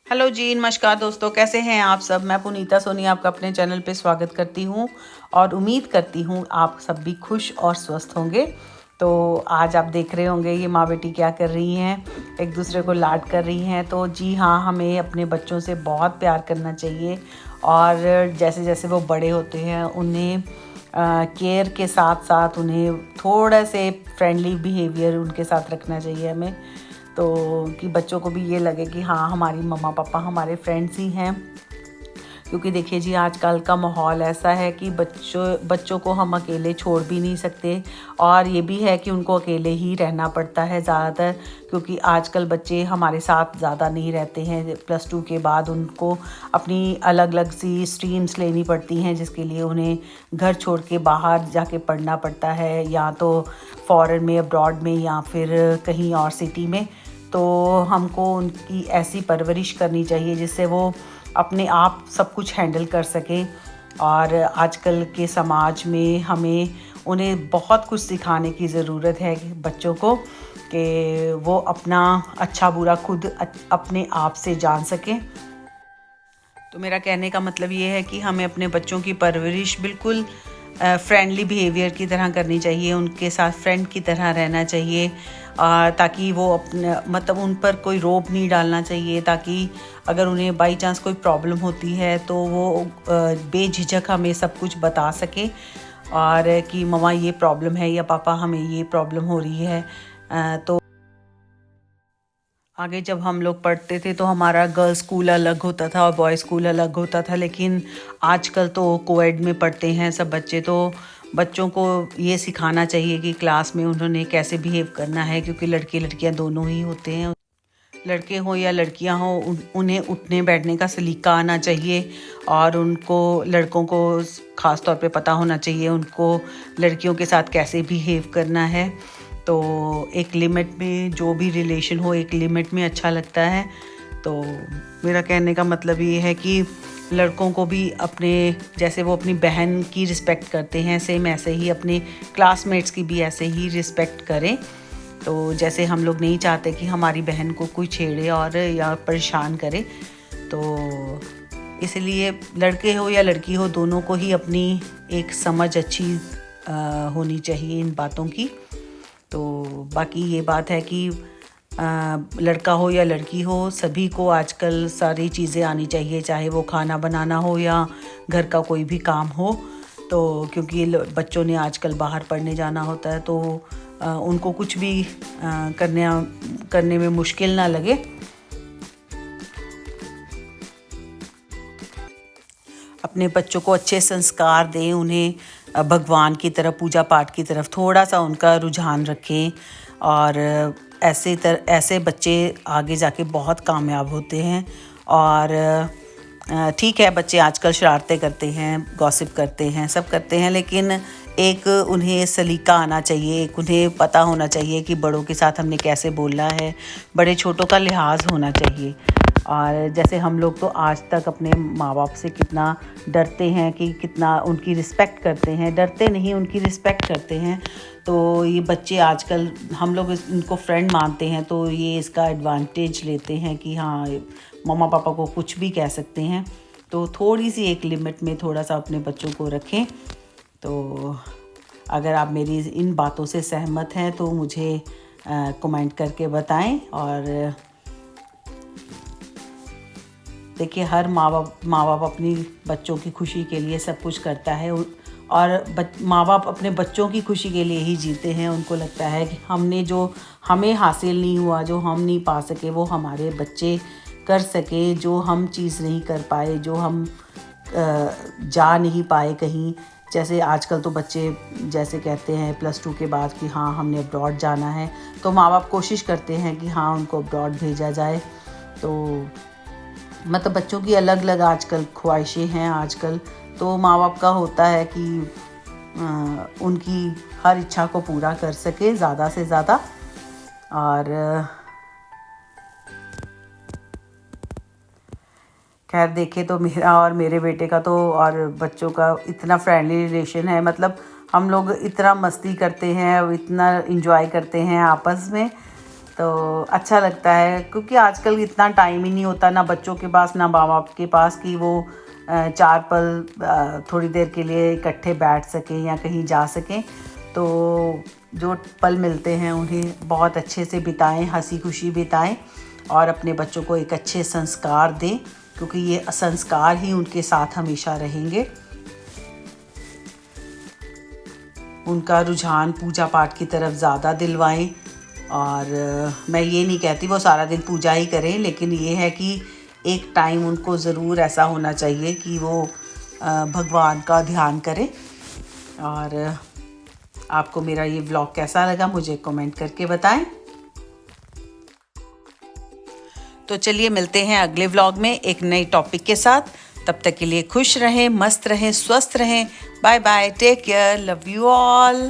Hello जी, नमस्कार दोस्तों, कैसे हैं आप सब। मैं पुनीता सोनी आपका अपने चैनल पे स्वागत करती हूँ और उम्मीद करती हूँ आप सब भी खुश और स्वस्थ होंगे। तो आज आप देख रहे होंगे ये माँ बेटी क्या कर रही हैं, एक दूसरे को लाड कर रही हैं। तो जी हाँ, हमें अपने बच्चों से बहुत प्यार करना चाहिए और जैसे जैसे वो बड़े होते हैं उन्हें केयर के साथ साथ उन्हें थोड़ा से फ्रेंडली बिहेवियर उनके साथ रखना चाहिए हमें। तो कि बच्चों को भी ये लगे कि हाँ, हमारी मम्मा पापा हमारे फ्रेंड्स ही हैं। क्योंकि देखिए जी, आजकल का माहौल ऐसा है कि बच्चों को हम अकेले छोड़ भी नहीं सकते और ये भी है कि उनको अकेले ही रहना पड़ता है ज़्यादातर, क्योंकि आजकल बच्चे हमारे साथ ज़्यादा नहीं रहते हैं। +2 के बाद उनको अपनी अलग अलग सी स्ट्रीम्स लेनी पड़ती हैं, जिसके लिए उन्हें घर छोड़ के बाहर जाके पढ़ना पड़ता है, या तो फ़ॉरेन में, अब्रॉड में, या फिर कहीं और सिटी में। तो हमको उनकी ऐसी परवरिश करनी चाहिए जिससे वो अपने आप सब कुछ हैंडल कर सकें। और आजकल के समाज में हमें उन्हें बहुत कुछ सिखाने की ज़रूरत है कि बच्चों को, कि वो अपना अच्छा बुरा खुद अपने आप से जान सकें। तो मेरा कहने का मतलब ये है कि हमें अपने बच्चों की परवरिश बिल्कुल फ्रेंडली बिहेवियर की तरह करनी चाहिए, उनके साथ फ्रेंड की तरह रहना चाहिए, ताकि वो अपने मतलब उन पर कोई रोब नहीं डालना चाहिए, ताकि अगर उन्हें बाई चांस कोई प्रॉब्लम होती है तो वो बेझिझक हमें सब कुछ बता सके और कि मम्मा ये प्रॉब्लम है या पापा हमें ये प्रॉब्लम हो रही है। तो आगे जब हम लोग पढ़ते थे तो हमारा गर्ल्स स्कूल अलग होता था और बॉयज़ स्कूल अलग होता था, लेकिन आजकल तो कोएड में पढ़ते हैं सब बच्चे। तो बच्चों को ये सिखाना चाहिए कि क्लास में उन्होंने कैसे बिहेव करना है, क्योंकि लड़के लड़कियां दोनों ही होते हैं। लड़के हों या लड़कियां हों, उन्हें उठने बैठने का सलीका आना चाहिए और उनको, लड़कों को ख़ास तौर पे पता होना चाहिए उनको लड़कियों के साथ कैसे बिहेव करना है। तो एक लिमिट में, जो भी रिलेशन हो एक लिमिट में अच्छा लगता है। तो मेरा कहने का मतलब ये है कि लड़कों को भी अपने, जैसे वो अपनी बहन की रिस्पेक्ट करते हैं, सेम ऐसे ही अपने क्लासमेट्स की भी ऐसे ही रिस्पेक्ट करें। तो जैसे हम लोग नहीं चाहते कि हमारी बहन को कोई छेड़े और या परेशान करे, तो इसलिए लड़के हो या लड़की हो, दोनों को ही अपनी एक समझ अच्छी होनी चाहिए इन बातों की। तो बाकी ये बात है कि लड़का हो या लड़की हो, सभी को आजकल सारी चीज़ें आनी चाहिए, चाहे वो खाना बनाना हो या घर का कोई भी काम हो। तो क्योंकि बच्चों ने आजकल बाहर पढ़ने जाना होता है, तो उनको कुछ भी करने में मुश्किल ना लगे। अपने बच्चों को अच्छे संस्कार दें, उन्हें भगवान की तरफ, पूजा पाठ की तरफ थोड़ा सा उनका रुझान रखें। और ऐसे बच्चे आगे जाके बहुत कामयाब होते हैं। और ठीक है, बच्चे आजकल शरारतें करते हैं, गॉसिप करते हैं, सब करते हैं, लेकिन एक उन्हें सलीका आना चाहिए, एक उन्हें पता होना चाहिए कि बड़ों के साथ हमने कैसे बोलना है, बड़े छोटों का लिहाज होना चाहिए। और जैसे हम लोग तो आज तक अपने माँ बाप से कितना डरते हैं, कि कितना उनकी रिस्पेक्ट करते हैं, डरते नहीं, उनकी रिस्पेक्ट करते हैं। तो ये बच्चे आजकल हम लोग इनको फ्रेंड मानते हैं, तो ये इसका एडवांटेज लेते हैं कि हाँ, मम्मा पापा को कुछ भी कह सकते हैं। तो थोड़ी सी एक लिमिट में थोड़ा सा अपने बच्चों को रखें। तो अगर आप मेरी इन बातों से सहमत हैं तो मुझे कमेंट करके बताएं। और देखिए, हर माँ बाप अपनी बच्चों की खुशी के लिए सब कुछ करता है, और माँ बाप अपने बच्चों की खुशी के लिए ही जीते हैं। उनको लगता है कि हमने जो हमें हासिल नहीं हुआ, जो हम नहीं पा सके, वो हमारे बच्चे कर सके, जो हम चीज़ नहीं कर पाए, जो हम जा नहीं पाए कहीं। जैसे आजकल तो बच्चे जैसे कहते हैं +2 के बाद कि हाँ, हमने अब्रॉड जाना है, तो माँ बाप कोशिश करते हैं कि हाँ, उनको अब्रॉड भेजा जाए। तो मतलब बच्चों की अलग अलग आजकल ख्वाहिशें हैं आजकल। तो माँ बाप का होता है कि उनकी हर इच्छा को पूरा कर सके ज़्यादा से ज़्यादा। और खैर देखे तो मेरा और मेरे बेटे का तो और बच्चों का इतना फ्रेंडली रिलेशन है, मतलब हम लोग इतना मस्ती करते हैं, इतना इंजॉय करते हैं आपस में। तो अच्छा लगता है, क्योंकि आजकल इतना टाइम ही नहीं होता ना बच्चों के पास ना माँ बाप के पास कि वो 4 पल थोड़ी देर के लिए इकट्ठे बैठ सकें या कहीं जा सकें। तो जो पल मिलते हैं उन्हें बहुत अच्छे से बिताएं, हंसी खुशी बिताएं और अपने बच्चों को एक अच्छे संस्कार दें, क्योंकि ये संस्कार ही उनके साथ हमेशा रहेंगे। उनका रुझान पूजा पाठ की तरफ ज़्यादा दिलवाएं। और मैं ये नहीं कहती वो सारा दिन पूजा ही करें, लेकिन ये है कि एक टाइम उनको ज़रूर ऐसा होना चाहिए कि वो भगवान का ध्यान करें। और आपको मेरा ये व्लॉग कैसा लगा मुझे कमेंट करके बताएं। तो चलिए मिलते हैं अगले व्लॉग में एक नई टॉपिक के साथ। तब तक के लिए खुश रहें, मस्त रहें, स्वस्थ रहें। Bye bye, take care, love you all.